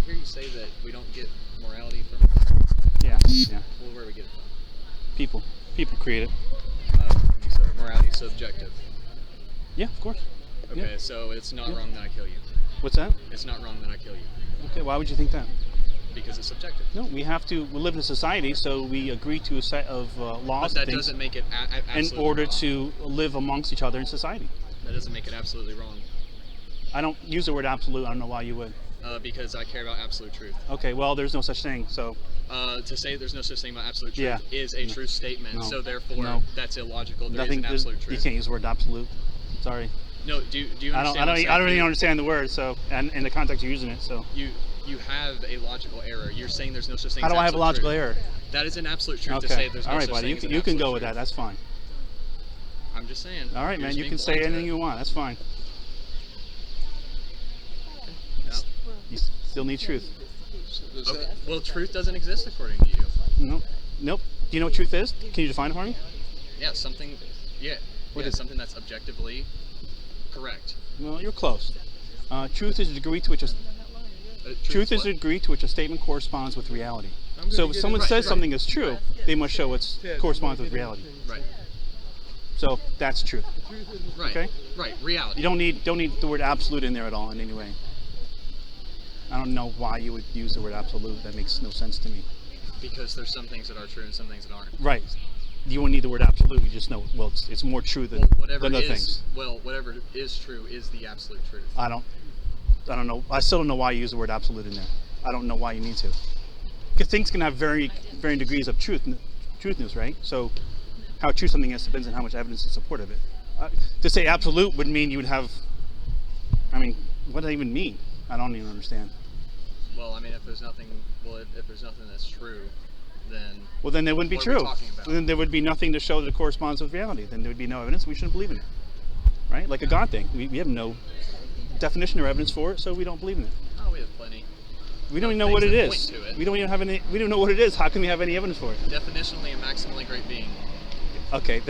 hear you say that we don't get morality from... Yeah. Well, where do we get it from? People create it. So morality is subjective. Yeah, of course. Okay, Yeah. So it's not wrong that I kill you. What's that? It's not wrong that I kill you. Okay, why would you think that? Because it's subjective. No, we live in a society, so we agree to a set of laws But that and things doesn't make it absolutely in order wrong. to live amongst each other in society. That doesn't make it absolutely wrong. I don't use the word absolute. I don't know why you would. Because I care about absolute truth. Okay, well, there's no such thing, so... To say there's no such thing about absolute truth Yeah. is a true statement, No. so therefore No. that's illogical. There is an absolute truth. You can't use the word absolute. Sorry. No, do you understand? I don't even understand the word, so, and in the context you're using it, so... You have a logical error. You're saying there's no such thing How as do I have a absolute logical truth. error? That is an absolute truth Okay. to say there's no All right, such buddy. thing as an You can absolute go with truth. that. That's fine. I'm just saying. All right, you're man. just You being can say blunt to anything it. you want. That's fine. No. You still need truth. Okay. Well, truth doesn't exist according to you. Nope. Do you know what truth is? Can you define it for me? Yeah, something. Yeah. What yeah, is it? something that's objectively correct. Well, you're close. Truth is the degree to which truth is the degree to which a statement corresponds with reality. So if someone says something is true, they must show it corresponds with reality. Right. So that's truth. Right. Okay. Right. Reality. You don't need the word absolute in there at all in any way. I don't know why you would use the word absolute. That makes no sense to me. Because there's some things that are true and some things that aren't. Right. You won't need the word absolute. You just know, well, it's more true than other things. Well, whatever is true is the absolute truth. I don't know. I still don't know why you use the word absolute in there. I don't know why you need to. Because things can have varying degrees of truthness, right? So how true something is depends on how much evidence in support of it. To say absolute would mean you would have, what does that even mean? I don't even understand. Well, if there's nothing that's true, then... Well, then it wouldn't be what are we true. talking about? Then there would be nothing to show that it corresponds with reality. Then there would be no evidence. We shouldn't believe in it, right? Like a God thing. We have no definition or evidence for it, so we don't believe in it. Oh, we have plenty. We don't even know what it is. Point to it. We don't know what it is. How can we have any evidence for it? Definitionally a maximally great being. Okay,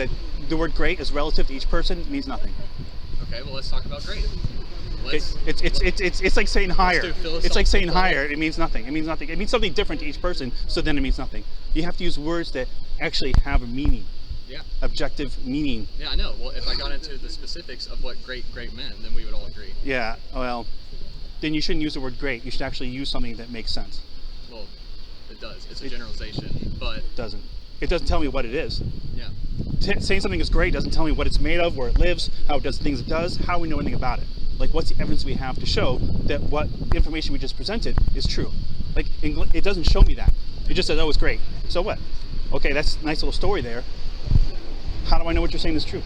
the word great is relative to each person. It means nothing. Okay, well let's talk about great. It's like saying higher. It's like saying philosophical higher. It means nothing. It means nothing. It means something different to each person. So then it means nothing. You have to use words that actually have a meaning. Yeah. Objective meaning. Yeah, I know. Well, if I got into the specifics of what great meant, then we would all agree. Yeah. Well, then you shouldn't use the word great. You should actually use something that makes sense. Well, it does. It's a generalization, but it doesn't. It doesn't tell me what it is. Yeah. Saying something is great doesn't tell me what it's made of, where it lives, how it does things it does, how we know anything about it. Like, what's the evidence we have to show that what information we just presented is true? Like, it doesn't show me that. It just says, oh, it's great. So what? Okay, that's a nice little story there. How do I know what you're saying is true?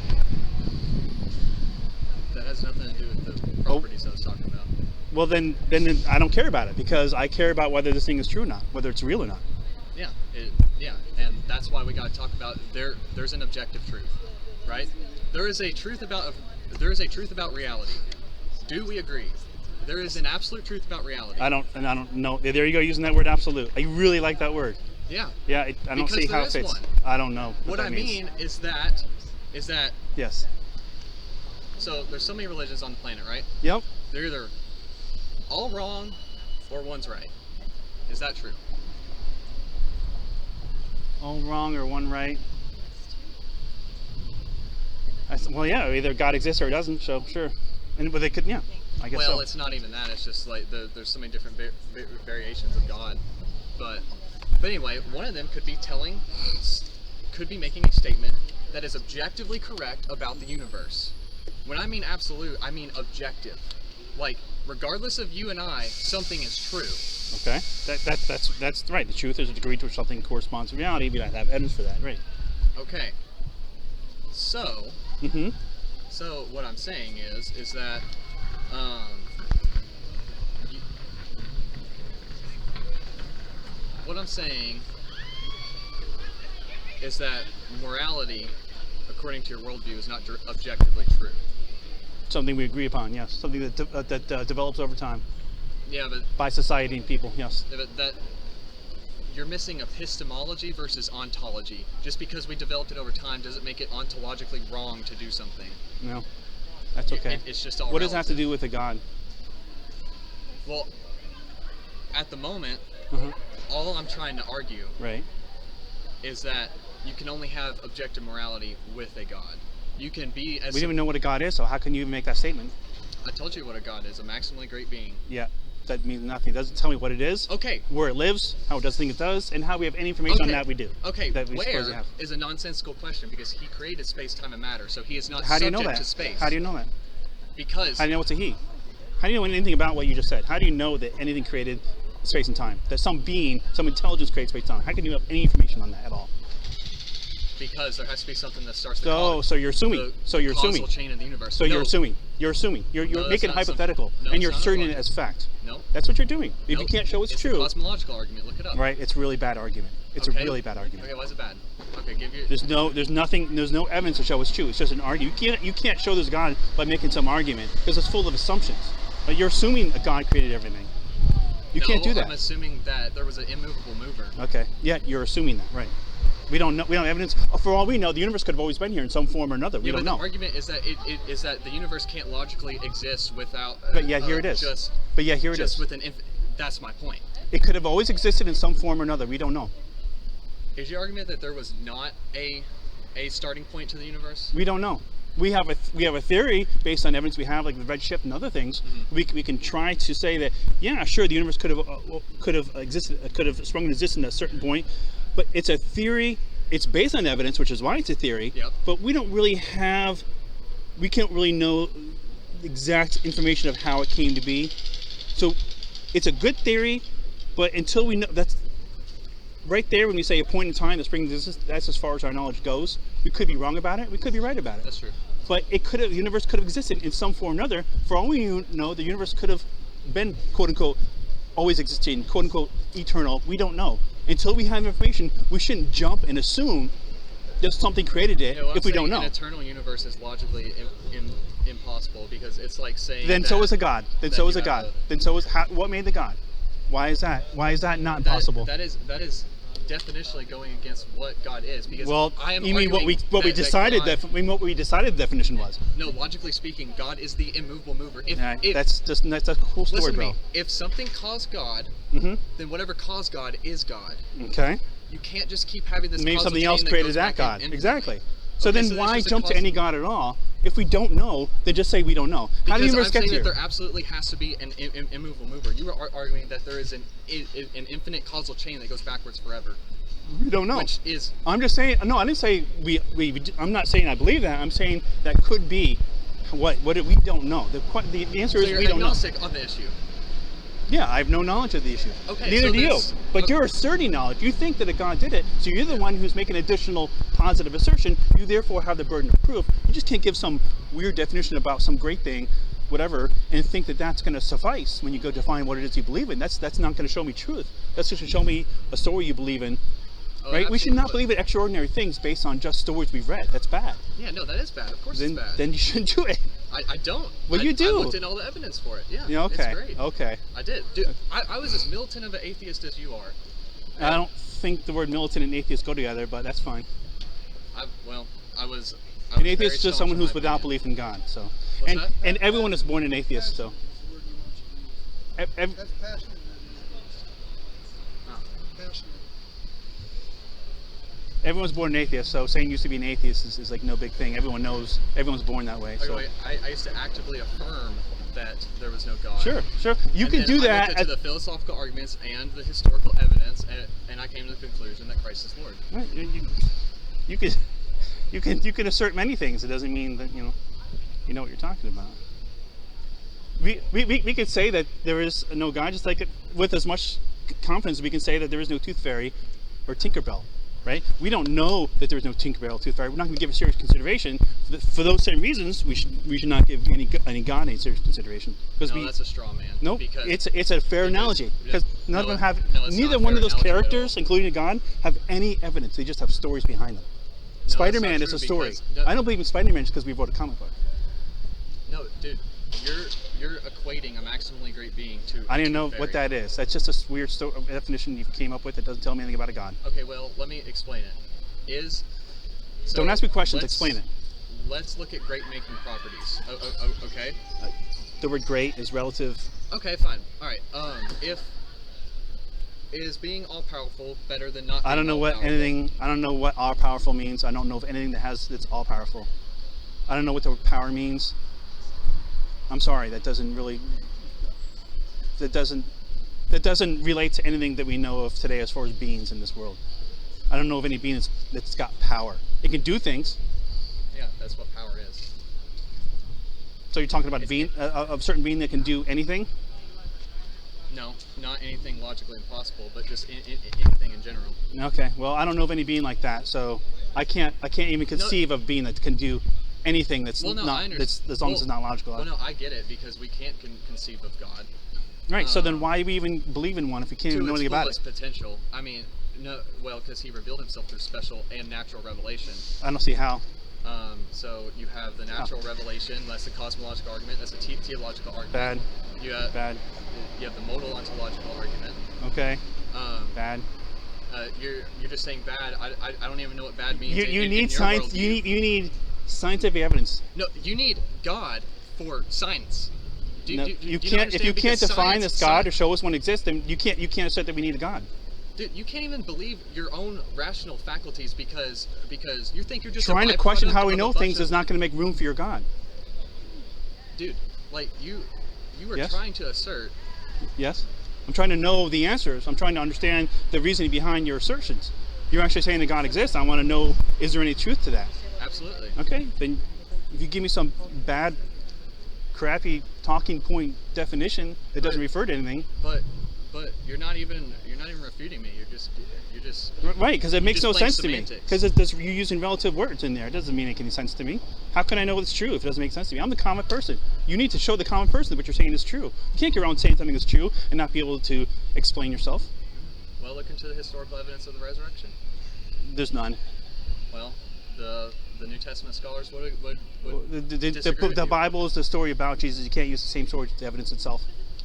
That has nothing to do with the properties I was talking about. Well, then I don't care about it, because I care about whether this thing is true or not, whether it's real or not. Yeah, and that's why we got to talk about there's an objective truth, right? There is a truth about reality. Do we agree? There is an absolute truth about reality. I don't know. There you go, using that word absolute. I really like that word. Yeah. Yeah, I don't see how it fits. One. I don't know what I means. mean is that Yes. So there's so many religions on the planet, right? Yep. They're either all wrong or one's right. Is that true? All wrong or one right? Well, yeah, either God exists or it doesn't, so sure. But they could, yeah, I guess so. Well, it's not even that. It's just like there's so many different variations of God. But anyway, one of them could be making a statement that is objectively correct about the universe. When I mean absolute, I mean objective. Like, regardless of you and I, something is true. Okay, that's right. The truth is a degree to which something corresponds to reality. We have evidence for that, right? Okay. So. So what I'm saying is that. What I'm saying is that morality, according to your worldview, is not objectively true. Something we agree upon, yes. Something that develops over time. Yeah, but by society and people, yes. Yeah, but that you're missing epistemology versus ontology. Just because we developed it over time doesn't make it ontologically wrong to do something. No, that's okay. It's just all. What does that have to do with a God? Well, at the moment, Uh-huh. all I'm trying to argue Right. is that you can only have objective morality with a God. You can be as We don't even know what a God is, so how can you even make that statement? I told you what a God is, a maximally great being. Yeah, that means nothing. It doesn't tell me what it is, Okay. where it lives, how it does things it does, and how we have any information on that we do. Okay, that we where supposedly have. is a nonsensical question because he created space, time, and matter, so he is not How do you subject know that? to space. How do you know that? Because How do you know it's a he? How do you know anything about what you just said? How do you know that anything created space and time? That some being, some intelligence creates space and time? How can you have any information on that at all? because there has to be something that starts the So you're assuming. So you're causal assuming. chain in the universe. So No. you're assuming. You're assuming. You're No, that's making not hypothetical, no, and it's you're not asserting a it as fact. No. That's what you're doing. If you Nope. can't show it's a true, cosmological argument. Look it up. right? It's a really bad argument. It's Okay. a really bad argument. Okay, why is it bad? Okay, give you. There's no evidence to show it's true. It's just an argument. You can't show there's God by making some argument because it's full of assumptions. You're assuming a God created everything. You can't do that. I'm assuming that there was an immovable mover. Okay. Yeah, you're assuming that, right? We don't know. We don't have evidence. For all we know, the universe could have always been here in some form or another. We Yeah, don't but know. the argument is that it is that the universe can't logically exist without. But yeah, here it is. But yeah, here it is. Just with an that's my point. It could have always existed in some form or another. We don't know. Is your argument that there was not a starting point to the universe? We don't know. We have a theory based on evidence we have, like the red shift and other things. Mm-hmm. We can try to say that yeah, sure, the universe could have existed, could have sprung into existence at a certain point, but it's a theory. It's based on evidence, which is why it's a theory. Yep. But we can't really know the exact information of how it came to be. So it's a good theory, but until we know, that's right there when we say a point in time that springs into existence, that's as far as our knowledge goes. We could be wrong about it. We could be right about it. That's true. But the universe could have existed in some form or another. For all we know, the universe could have been, quote unquote, always existing, quote unquote, eternal. We don't know. Until we have information, we shouldn't jump and assume that something created it if we don't know. An eternal universe is logically impossible because it's like saying. Then so is a God. Then so is a God. What made the God? Why is that? Why is that not possible? That is definitionally going against what God is because Well, I am you mean what we decided that God, what we decided the definition was? No, logically speaking, God is the immovable mover. That's a cool story, listen to bro. me. If something caused God, Mm-hmm. then whatever caused God is God. Okay. You can't just keep having this. Maybe causal something chain else that created goes that back God. infinitely. Exactly. So Okay, then so there's why just a jump to causal- any God at all? If we don't know, then just say we don't know. How did the Because universe I'm get saying here? that there absolutely has to be an immovable mover. You are arguing that there is an infinite causal chain that goes babackwards forever. We don't know. Which is I'm just saying. No, I didn't say we. I'm not saying I believe that. I'm saying that could be what we don't know. The answer so is you're we don't know. agnostic on the issue. Yeah, I have no knowledge of the issue. Okay, Neither so do you. this- But okay. you're asserting knowledge. You think that a God did it, so you're the one who's making additional positive assertion. You therefore have the burden of proof. You just can't give some weird definition about some great thing, whatever, and think that that's going to suffice when you go define what it is you believe in. That's not going to show me truth. That's just going to show me a story you believe in. Oh, Right? We should not absolutely. believe in extraordinary things based on just stories we've read. That's bad. Yeah, no, that is bad. Of course it's bad. Then you shouldn't do it. I don't. Well, you do. I looked in all the evidence for it. Yeah, Yeah, okay. it's great. Okay. I did. Dude, I was as militant of an atheist as you are. I don't think the word militant and atheist go together, but that's fine. I was An very atheist is just staunch someone in who's my without opinion. belief in God. So, What's that? and everyone is born an atheist. So, That's passionate. Oh. Passionate. everyone's born an atheist. So saying you used to be an atheist is like no big thing. Everyone knows. Everyone's born that way. By the So way, I used to actively affirm that there was no God. sure. You And can then do I that. looked into the philosophical arguments and the historical evidence, and I came to the conclusion that Christ is Lord. Right, you can assert many things. It doesn't mean that you know what you're talking about. We could say that there is no God, just like with as much confidence we can say that there is no tooth fairy or Tinkerbell, right? We don't know that there is no Tinkerbell or tooth fairy. We're not going to give it serious consideration. For those same reasons, we should not give any God any serious consideration. No, that's a straw man. Nope, Because it's a fair analogy because none of them have. it's Neither not a one of fair those analogy at all. characters, including a God, have any evidence. They just have stories behind them. that's Spider-Man not is a true story. because- no- I don't believe in Spider-Man just because we wrote a comic book. No, dude, you're equating a maximally great being to. I don't even know tooth what fairy. that is. That's just a weird definition you came up with that doesn't tell me anything about a God. Okay, well, let me explain it. So Don't ask me questions. let's- Explain it. Let's look at great making properties. Okay. The word "great" is relative. Okay, fine. All right. If is being all powerful better than not? I don't know what anything. I don't know what all powerful means. I don't know of anything that's all powerful. I don't know what the word power means. I'm sorry. That doesn't relate to anything that we know of today as far as beings in this world. I don't know of any being that's got power. It can do things. Yeah, that's what power is. So you're talking about a certain being that can do anything? No, not anything logically impossible, but just anything in general. Okay. Well, I don't know of any being like that, so I can't even conceive of being that can do anything that's Well, no, not I that's as long as it's not logical. Well, no, I get it, because we can't conceive of God. Right. So then why do we even believe in one if we can't even know anything about it? To its fullest potential. I mean, no, well, because he revealed himself through special and natural revelation. I don't see how. So you have the natural revelation, that's the cosmological argument, that's the theological argument. Bad. You have, Bad. You have the modal ontological argument. Okay. Bad. You're just saying bad. I don't even know what bad means. You in need your science. worldview. You need scientific evidence. No, you need God for science. You can't if you can't define this God or show us one exists, then you can't assert that we need a God. Dude, you can't even believe your own rational faculties because you think you're just trying to question how we know things is not going to make room for your God. Dude, like you were Yes? trying to assert. Yes. I'm trying to know the answers. I'm trying to understand the reasoning behind your assertions. You're actually saying that God exists. I want to know, is there any truth to that? Absolutely. Okay. Then if you give me some bad, crappy talking point definition that doesn't refer to anything. But you're not even refuting me. You're just right, because it makes no sense to me. semantics. Because you're using relative words in there. It doesn't make any sense to me. How can I know it's true if it doesn't make sense to me? I'm the common person. You need to show the common person that what you're saying is true. You can't go around saying something is true and not be able to explain yourself. Well, look into the historical evidence of the resurrection. There's none. Well, the New Testament scholars would disagree with The you. Bible is the story about Jesus. You can't use the same story to evidence itself.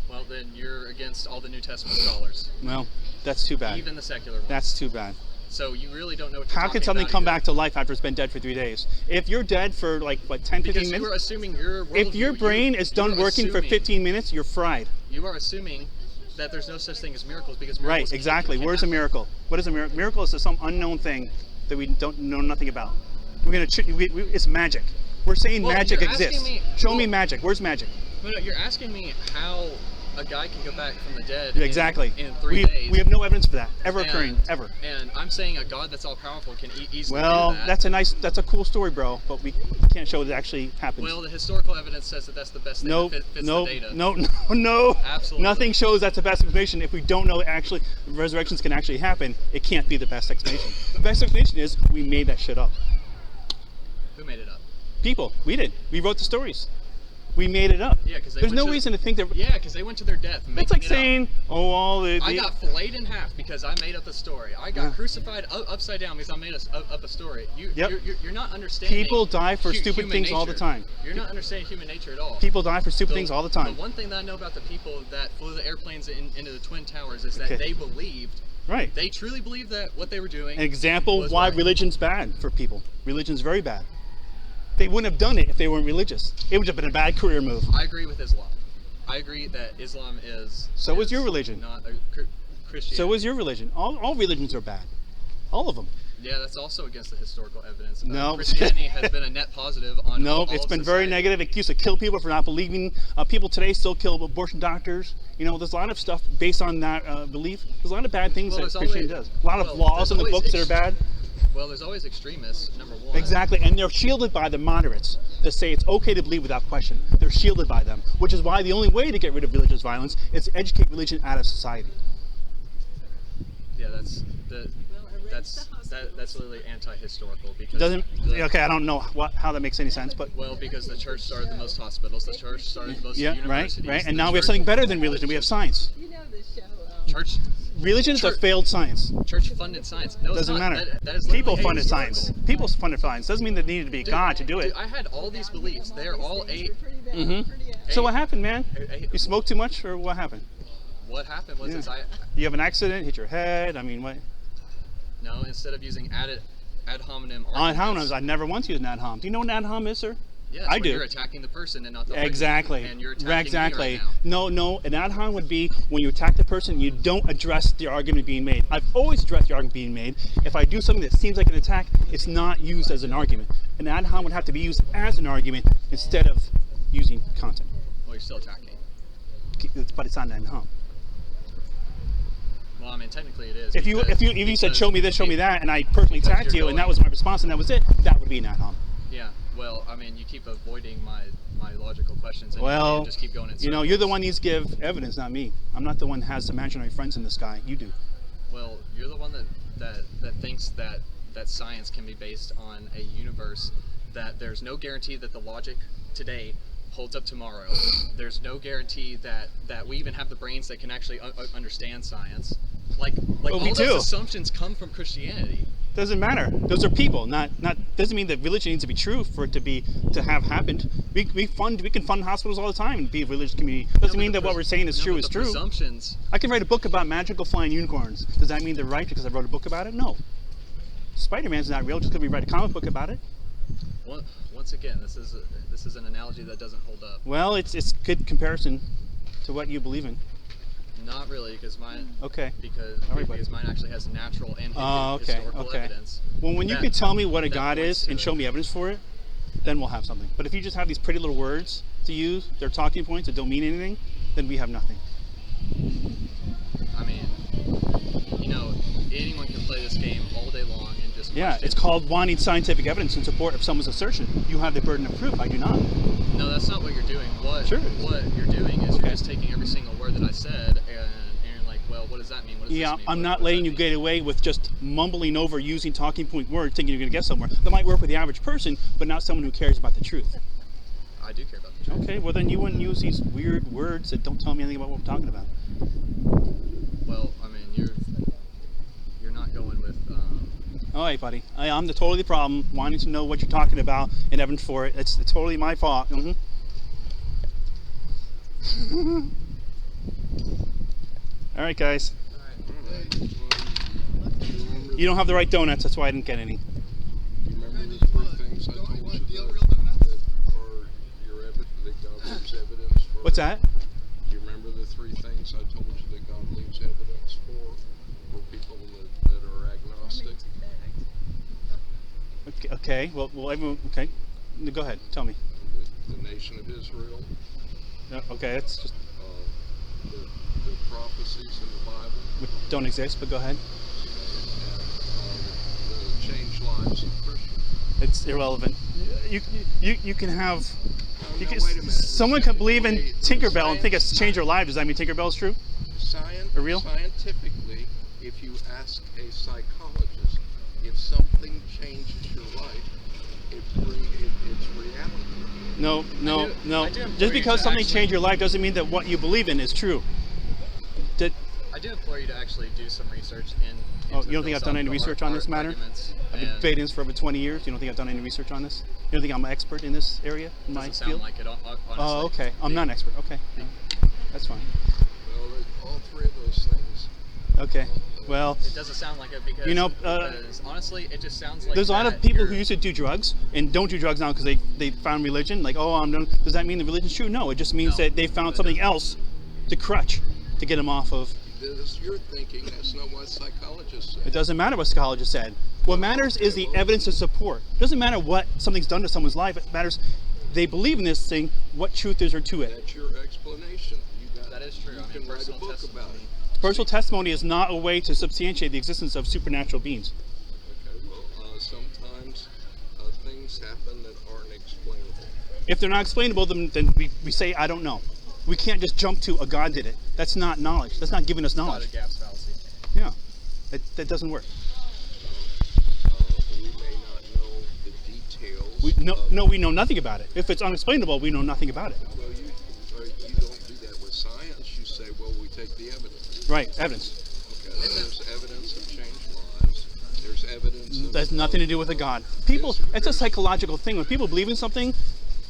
Well, then you're against all the New Testament scholars. Well, that's too bad. Even the secular ones. That's too bad. So you really don't know what you're How talking can something about come either. back to life after it's been dead for 3 days? If you're dead for like, what, 10, 15 Because minutes? you are assuming your If your brain is done working for 15 minutes, you're fried. You are assuming that there's no such thing as miracles because miracles Right, exactly. Where's a miracle? What is a miracle? Miracle is some unknown thing that we don't know nothing about. It's magic. We're saying Well, magic you're asking exists. me- Show me well- magic. Where's magic? No, you're asking me how a guy can go back from the dead Exactly. in 3 days. We have no evidence for that ever occurring, ever. And I'm saying a God that's all powerful can easily Well, do that. that's a cool story, bro, but we can't show that it actually happens. Well, the historical evidence says that that's the best thing No, that fits no, the data. no. Absolutely. Nothing shows that's the best explanation. If we don't know actually resurrections can actually happen, it can't be the best explanation. The best explanation is we made that shit up. Who made it up? People, we did. We wrote the stories. We made it up. Yeah, because there's no reason to think that. Yeah, because they went to their death. That's like saying, oh, all the. I got filleted in half because I made up a story. I got crucified upside down because I made up a story. You're not understanding. People die for stupid things all the time. You're not understanding human nature at all. People die for stupid things all the time. The one thing that I know about the people that flew the airplanes into the Twin Towers is that they believed. Right. They truly believed that what they were doing. An example was why right. religion's bad for people. Religion's very bad. They wouldn't have done it if they weren't religious. It would have been a bad career move. I agree with Islam. I agree that Islam is. So is your religion. Not a Christianity. So is your religion. All religions are bad. All of them. Yeah, that's also against the historical evidence. No. Christianity has been a net positive on. No, all it's of been very society. negative. It used to kill people for not believing. People today still kill abortion doctors. You know, there's a lot of stuff based on that belief. There's a lot of bad things Well, that there's Christianity always- does. A lot of well, laws there's in the always books that are bad. Well, there's always extremists, number one. Exactly, and they're shielded by the moderates that say it's okay to believe without question. They're shielded by them, which is why the only way to get rid of religious violence is to educate religion out of society. Yeah, that's literally anti-historical because Doesn't okay? I don't know how that makes any sense, but well, because the church started the most hospitals, the church started the most yeah, right, universities. right. the And now we have church- something better than religion. We have science. You know the show. Church. Religion is a Church- failed science. Church funded science. No, it's Doesn't not. matter. That is People literally funded ahistorical. science. People funded science. Doesn't mean there needed to be a God to do it. Dude, I had all these beliefs. They are all Pretty bad. Mhm. Pretty So what happened, man? Hey, You smoked too much, or what happened? What happened was Yeah. is You have an accident, hit your head. I mean, what? instead of using ad hominem Ad arguments, hominems. I never once used an ad hom. Do you know what an ad hom is, sir? Yes, I when do. You're attacking the person and not the argument, Exactly. and you're attacking Exactly. me right now. No. An ad hom would be when you attack the person, you don't address the argument being made. I've always addressed the argument being made. If I do something that seems like an attack, it's not used as an argument. An ad hom would have to be used as an argument instead of using content. Well, you're still attacking. But it's not an ad hom. Well, I mean, technically it is. If you said show me this, show me that, and I personally attacked you, and that was my response, and that was it, that would be an ad hom. Yeah. Well, I mean, you keep avoiding my logical questions, and Well, you just keep going in circles. you know, you're the one who needs to give evidence, not me. I'm not the one that has imaginary friends in the sky. You do. Well, you're the one that thinks that science can be based on a universe that there's no guarantee that the logic today holds up tomorrow. There's no guarantee that we even have the brains that can actually understand science. Like Well, we all do. those assumptions come from Christianity. Doesn't matter. Those are people. Not doesn't mean that religion needs to be true for it to have happened. We can fund hospitals all the time and be a religious community. Doesn't mean that what we're saying is true is true. Presumptions. I can write a book about magical flying unicorns. Does that mean they're right because I wrote a book about it? No. Spider-Man's not real just because we write a comic book about it. Well, once again, this is an analogy that doesn't hold up. Well, it's good comparison to what you believe in. Not really, because mine. Okay. Because All right, buddy. because mine actually has natural and Okay. historical Okay. evidence. Well, when you that- can tell me what a that God points is to and it. show me evidence for it, then we'll have something. But if you just have these pretty little words to use, they're talking points that don't mean anything, then we have nothing. I mean, you know, anyone can play this game all day long and just. Yeah, question. it's called wanting scientific evidence in support of someone's assertion. You have the burden of proof. I do not. No, that's not what you're doing. Sure it is. What you're doing is Okay. you're just taking every single word that I said and like, well, what does that mean? What does Yeah, this mean? I'm What not does letting that you mean? get away with just mumbling over using talking point words thinking you're going to get somewhere. That might work with the average person, but not someone who cares about the truth. I do care about the truth. Okay, well then you wouldn't use these weird words that don't tell me anything about what we're talking about. Well, I mean, you're not going with. All right, buddy. I'm totally the problem, wanting to know what you're talking about and evidence for it. It's totally my fault. All right, guys. You don't have the right donuts. That's why I didn't get any. You remember the three things I told you that are your evidence, that God leaves evidence for? What's that? You remember the three things I told you that God leaves evidence for people that are agnostic? Okay. Well, everyone. Okay. Go ahead. Tell me. The nation of Israel, Okay, that's just the prophecies in the Bible, don't exist. But go ahead. and the changed lives of Christians. It's irrelevant. You can have. Now, wait a minute. Someone could believe in Tinkerbell and think it's changed their life. Does that mean Tinkerbell is true? Or real? Scientifically, if you ask a psychologist if something changes your life, it's reality. No. I do implore Just you because to something actually- changed your life doesn't mean that what you believe in is true. I do implore you to actually do some research Oh, into you don't think I've done any philosophical research on this matter? arguments, I've been and debating this for over 20 years. You don't think I've done any research on this? You don't think I'm an expert in this area, in my doesn't sound field? like it, honestly. Oh, okay. I'm not an expert. Okay. That's fine. Well, all three of those things. Okay. Well, It doesn't sound like it because, You know, because honestly, it just sounds like there's a lot of that people you're- who used to do drugs and don't do drugs now because they found religion. Like, oh, I'm done. Does that mean the religion's true? No. It just means No, that they found it something doesn't. else to crutch to get them off of. This you're thinking. That's not what psychologists say. It doesn't matter what psychologists said. What matters is the evidence to support. It doesn't matter what something's done to someone's life. It matters they believe in this thing, what truth is there to it. That's your explanation. You got. That is true. You I mean, can write a personal book testimony. about it. Personal testimony is not a way to substantiate the existence of supernatural beings. Okay. Well, sometimes things happen that aren't explainable. If they're not explainable, then we say, I don't know. We can't just jump to a God did it. That's not knowledge. That's not giving us Not knowledge. a gaps fallacy. Yeah. That doesn't work. We may not know the details. We know nothing about it. If it's unexplainable, we know nothing about it. Well, you don't do that with science. You say, well, we take the evidence. Right, evidence. Okay. There's evidence of changed lives. There's evidence. Of, That's nothing to do with a God. People, it's a psychological thing. When people believe in something,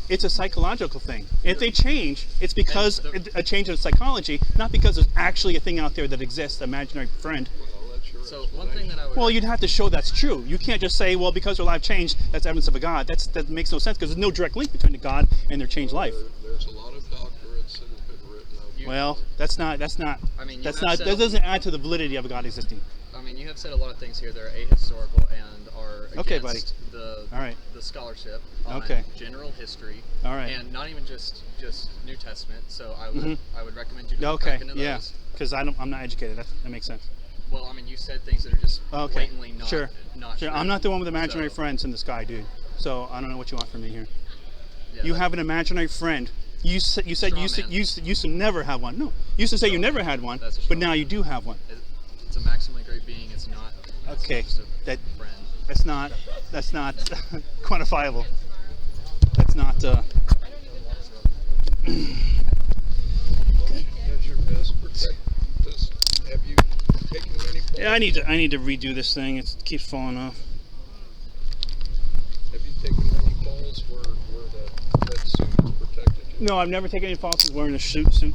it's a psychological thing. If they change, it's because a change in psychology, not because there's actually a thing out there that exists, an imaginary friend. Well, that's your So one thing that I would Well, you'd have to show that's true. You can't just say, well, because their life changed, that's evidence of a God. That makes no sense because there's no direct link between the God and their changed life. There's a lot of doctorates that have been written up. Well, that's not. I mean, That doesn't add to the validity of a God existing. I mean, you have said a lot of things here that are ahistorical and are against Okay, buddy. the All right. the scholarship on Okay. general history. All right. And not even just New Testament. So I would recommend you go Okay. back into those. Yeah. Because I'm not educated. That makes sense. Well, I mean, you said things that are just Okay. blatantly not Sure. not Sure. true. I'm not the one with imaginary So, friends in the sky, dude. So I don't know what you want from me here. yeah, You that- have an imaginary friend. You said you Straw used man. to never have one. No, you used to say you Straw never man. had one, That's a but straw now man. you do have one. It's a maximally great being. It's not. It's Okay. just a That friend. that's not quantifiable. That's not. That's your best protect. Have you taken any falls? Yeah, I need to redo this thing. It keeps falling off. Have you taken any falls where that suit has protected you? No, I've never taken any falses wearing a suit. I don't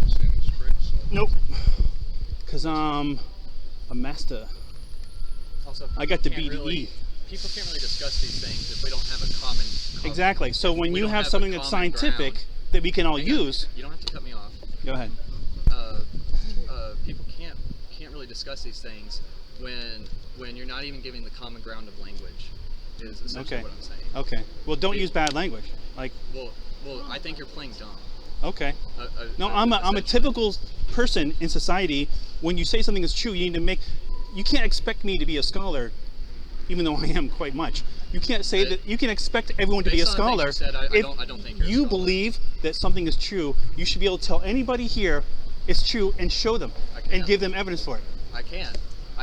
see any streaks. Nope. Cause I'm a master. Also, I got the can't BDE. really- people can't really discuss these things if we don't have a common. Exactly. So when we you don't have have something a that's common scientific ground. that we can all Hang on. use, You don't have to cut me off. go ahead. People can't really discuss these things when you're not even giving the common ground of language. Is essentially Okay. what I'm saying. Okay. Well, don't It- use bad language. Like, Well, I think you're playing dumb. okay. No, I'm a essentially. typical person in society. When you say something is true, you need to make. You can't expect me to be a scholar, even though I am quite much. You can't say But- that. You can expect everyone to be a Based on the scholar. things you said, I If don't think you're a you scholar. believe that something is true, you should be able to tell anybody here it's true and show them I and can. give them evidence for it. I can.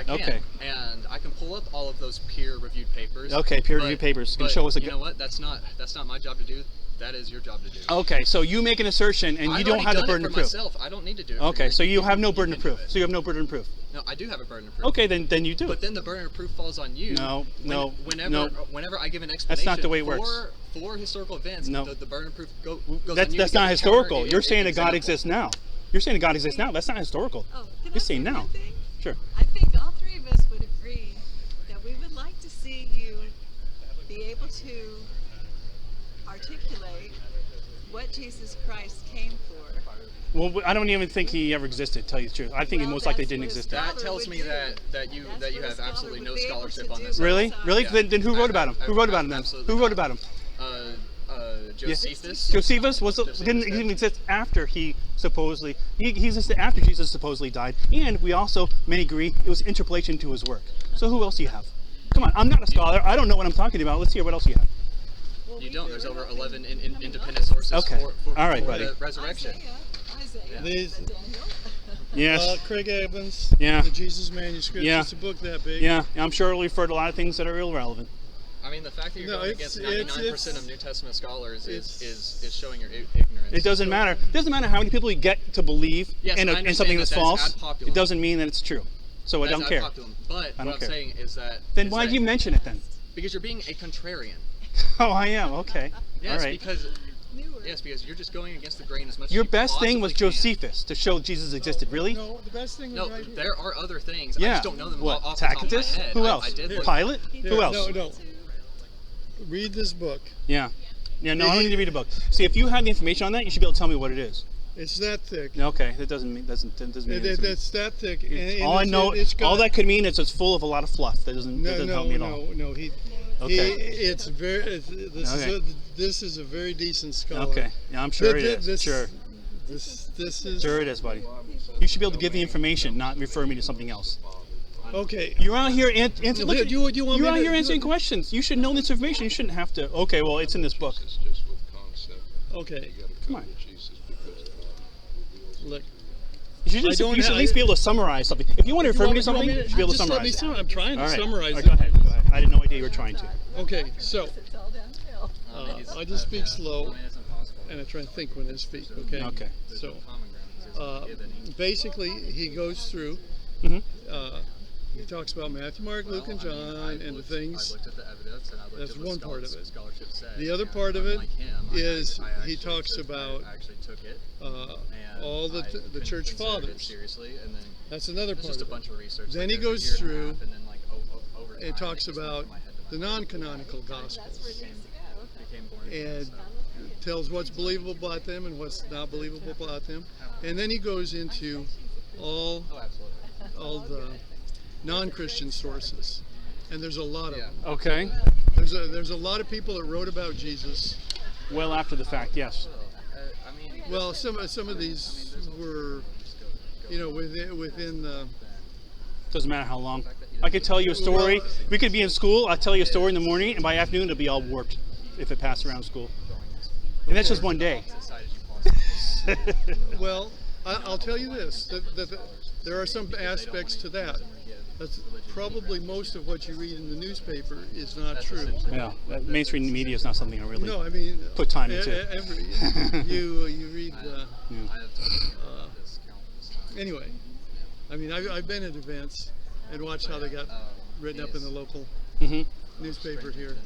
Okay. And I can pull up all of those peer-reviewed papers. Okay, peer-reviewed papers can but show us a you good- know what? That's not my job to do. That is your job to do. Okay, so you make an assertion and you I've don't already have the done burden it of for proof. myself. I don't need to do it. for Okay, so you have no you burden of can do proof. it. So you have no burden of proof. No, I do have a burden of proof. Okay, then you do. But then the burden of proof falls on you. No, no, Whenever I give an explanation not the way it works. for historical events, No. the burden of proof goes on That's you. that's to give not a historical. counter You're saying that God example. exists now. You're saying that God exists now. That's not historical. Oh, can You're I saying say now. one thing? Sure. I think all three of us would agree that we would like to see you be able to articulate what Jesus Christ came for. Well, I don't even think he ever existed. To tell you the truth, I think he Well, most likely that's didn't what a exist. scholar That tells would me do. that you That's what a have scholar absolutely would no be able scholarship to on do. this. Really? Yeah. Really? Yeah. Then who wrote about him? Who wrote about him then? Absolutely Who wrote not. about him? Josephus. Josephus didn't even exist after he existed after Jesus supposedly died, and we also many agree it was interpolation to his work. So who else do you have? Come on, I'm not a scholar. I don't know what I'm talking about. Let's hear what else you have. Well, You we don't. do. There's over We're not 11 thinking of independent sources Okay. for All right, for buddy. the resurrection. Isaiah, These- Daniel. Yes. Craig Evans, Yeah. The Jesus Manuscripts. Yeah. It's a book that big. Yeah, I'm sure it'll refer to a lot of things that are irrelevant. I mean, the fact that you're No, going it's- against 99% it's- of New Testament scholars it's- is showing your ignorance. It doesn't matter. It doesn't matter how many people you get to believe Yes, in I something understand that's that that's false. ad populum. It doesn't mean that it's true. So I That's don't care. ad populum. But I what don't I'm care. saying is that. Then is why that- do you mention it then? Because you're being a contrarian. Oh, I am. Okay. Yes, All right. because Newer. because you're just going against the grain as much Your as you best thing was possibly can. Josephus to show Jesus existed. Really? No, the best thing No, was right here. there are other things. I Yeah. just don't know them What? off the top of my Tacitus? head. Who I else? did look- Pilate? Here, Who else? No. Read this book. Yeah. Yeah. No, I don't need to read a book. See, if you have the information on that, you should be able to tell me what it is. It's that thick. Okay. That doesn't mean anything. That's that thick. And All I it's- know, it's got- all that could mean is it's full of a lot of fluff. That doesn't help me at all. No. Okay. It's very. Okay. This is a very decent scholar. Okay. Yeah, I'm sure it is. This- Sure. This is. Sure it is, buddy. You should be able to give the information, not refer me to something else. Okay. You're out here answering. Do you want You're me out to- here answering questions. You should know this information. You shouldn't have to. Okay, well, it's in this book. It's just with concept. Okay. You gotta Come come on. to Jesus because God reveals. Look. You should, I don't you should have- at least be able to summarize something. If you want to refer me to something, you should be able to just let me summarize it. I'm trying to All right. summarize All right, it. go ahead. Go ahead. I had no idea you were trying to. Okay. So It's all downhill. I just speak I slow mean, it's impossible. and I try to think when I speak. Okay. Okay. There's So no common ground. It's just given. basically, he goes through Mhm. He talks about Matthew, Mark, Luke, and John, and the things. I looked at the evidence and I looked That's at what one part of it. scholarship said. The other and part of it unlike him, is I he actually talks took- about I actually took it. And all I the church considered it fathers. seriously, and then That's another it's part just a of bunch it. of research. Then like he every goes year and a through half, and then like over time, It talks just went about from my head to my the heart. non-canonical That's gospels where it needs to go. Okay. Became born again, and so. tells what's believable about them and what's not believable about them. And then he goes into all Oh, absolutely. the non-Christian sources. And there's a lot of Yeah. them. Okay. There's a lot of people that wrote about Jesus. Well after the fact, yes. I mean, Well, some of these were, within the. Doesn't matter how long. I could tell you a story. Well, We could be in school. I'll tell you a story in the morning, and by afternoon it'll be all warped if it passed around school. And that's just one day. Well, I'll tell you this: that there are some aspects to that. That's probably most of what you read in the newspaper is not true. Yeah, that mainstream media is not something I really No, I mean put time into. you read. Uh, Anyway, I mean I've been at events and watched how they got written up in the local Hmm. newspaper here,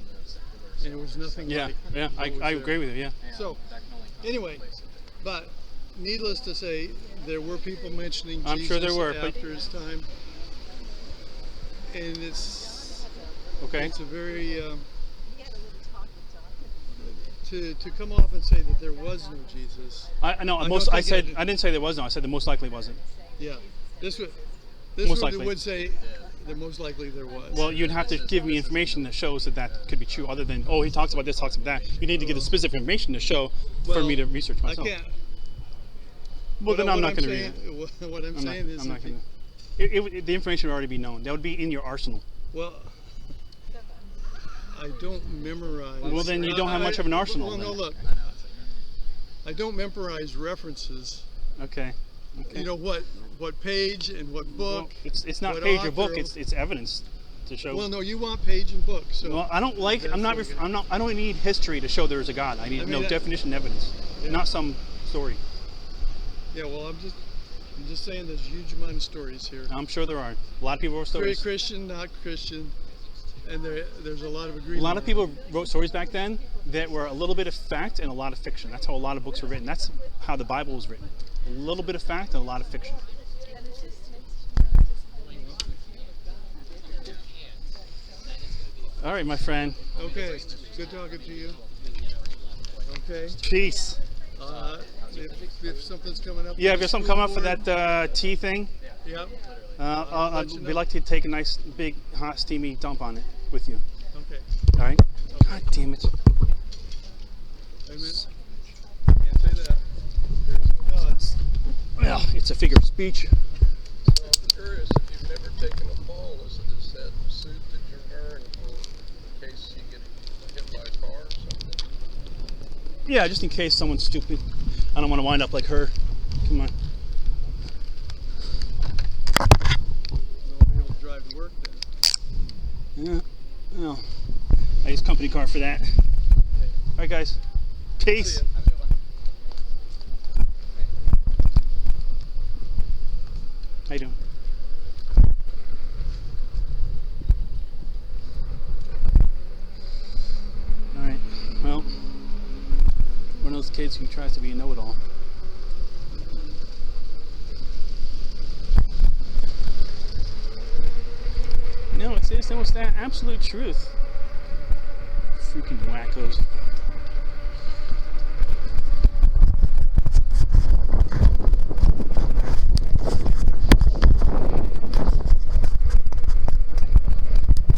and it was nothing Yeah, like. yeah, what was I there. agree with you. Yeah. So, anyway, but needless to say, there were people mentioning I'm Jesus sure there were, but- after his time, and it's Okay. a very He had a little talk. to come off and say that there was no Jesus. I know. I'm Most not I said thinking- I didn't say there was no. I said the most likely wasn't. Yeah, this Most likely. would say that most likely there was. Well, you'd have to give me information that shows that that could be true, other than he talks about this, talks about that. You need to give the specific information to show for Well, me to research I myself. can't. Well, then I'm not going to read saying, it. What I'm saying is, I'm not if going you- to. The information would already be known. That would be in your arsenal. well, I don't memorize. Well, then you don't have much of an arsenal, Well, no, then. look, I don't memorize references. Okay. Okay. You know what page and what book. Well, it's not what page or book. author. It's evidence to show. Well, no, you want page and book. So Well, I don't like. I'm not. That's okay. I'm not. I don't need history to show there is a God. I need I to mean, know definition, evidence, Yeah. not some story. yeah, well, I'm just saying there's a huge amount of stories here. I'm sure there are. A lot of people wrote Very stories. Christian, not Christian, and there's a lot of A agreement. lot of people wrote stories back then that were a little bit of fact and a lot of fiction. That's how a lot of books were written. That's how the Bible was written. A little bit of fact and a lot of fiction. All right, my friend. Okay, good talking to you. Okay, Peace. if something's coming up. Yeah, if with there's the something school coming up for board, that tea thing, Yep. I'd let you be know. like to take a nice, big, hot, steamy dump on it with you. Okay. All right? God damn it. Amen. Can't say that. There's no gods. Well, it's a figure of speech. So I'm curious if you've never taken a fall, is that suit that you're wearing in case you get hit by a car or something? Yeah, just in case someone's stupid. I don't want to wind up like her. Come on. You'll be able to drive to work then. Yeah. Well, I use company car for that. All right, guys. Peace. See ya. How you doing? All right. Well, one of those kids who tries to be a know-it-all. No, it's almost that absolute truth. Freaking wackos.